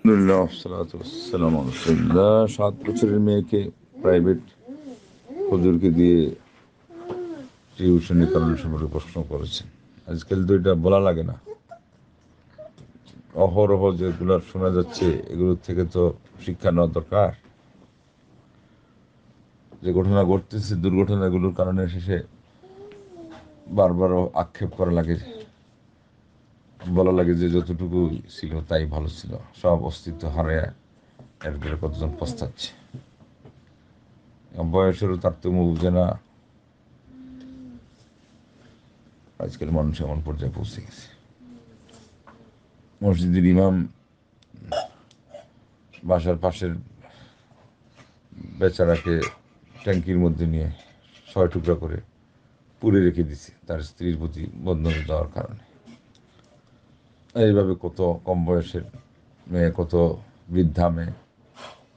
আলহামদুলিল্লাহ, 7 বছরের মেয়েকে প্রাইভেট হুজুরকে দিয়ে টিউশনি করানোর সম্পর্কে প্রশ্ন করেছেন। আজকাল তো এটা বলা লাগে না, অহরহ যেগুলো শোনা যাচ্ছে এগুলোর থেকে তো শিক্ষা নেওয়া দরকার। যে ঘটনা ঘটতেছে, দুর্ঘটনাগুলোর কারণে শেষে বারবারও আক্ষেপ করা লাগে, বলা লাগে যে যতটুকু ছিল তাই ভালো ছিল, সব অস্তিত্ব হারায় এরপরে কতজন পস্তাচ্ছে। বয়সেরও তারতম্য বুঝে না আজকাল মানুষ এমন পর্যায়ে পৌঁছে গেছে। মসজিদের ইমাম বাসার পাশের বেচারাকে ট্যাঙ্কির মধ্যে নিয়ে 6 টুকরা করে পুড়ে রেখে দিছে তার স্ত্রীর প্রতি বন্ধন দেওয়ার কারণে। এইভাবে কত কম বয়সের মেয়ে, কত বৃদ্ধা মেয়ে,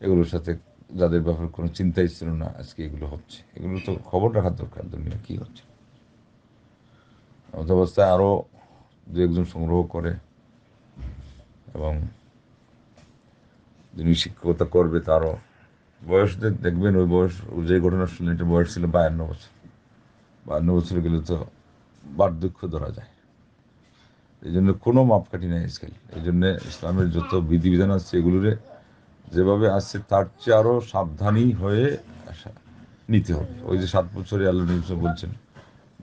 এগুলোর সাথে যাদের ব্যাপারে কোনো চিন্তাই ছিল না, আজকে এগুলো হচ্ছে। এগুলো তো খবর রাখার দরকার, দুনিয়া কী হচ্ছে। অবস্থায় আরও দু একজন সংগ্রহ করে এবং যিনি শিক্ষকতা করবে তারও বয়স দেখবেন, ওই বয়স, যে ঘটনা শুনলেন এটা বয়স ছিল 52 বছর। 52 বছরে গেলে তো বার্ধক্য ধরা যায়। এই জন্য কোনো মাপকাঠি নেই আজকাল। এই জন্য ইসলামের যত বিধিবিধান আছে এগুলোরে যেভাবে আসছে তার চেয়ে আরও সাবধানী হয়ে নিতে হবে। ওই যে 7 বছরে আল্লাহ নবী বলছেন,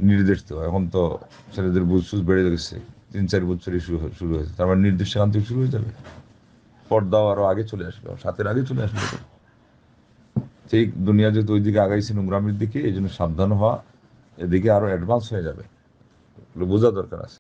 নির্দেশ তো এখন তো ছেলেদের বুঝ সুঝ বেড়ে গেছে, 3-4 বছরই শুরু হয়েছে, তার মানে নির্দেশ সেখান থেকে শুরু হয়ে যাবে। পর্দাও আরও আগে চলে আসবে, 7-এর আগে চলে আসবে। ঠিক দুনিয়া যেহেতু ওই দিকে আগাইছে নোংরামির দিকে, এই জন্য সাবধান হওয়া, এদিকে আরো অ্যাডভান্স হয়ে যাবে, এগুলো বোঝা দরকার আছে।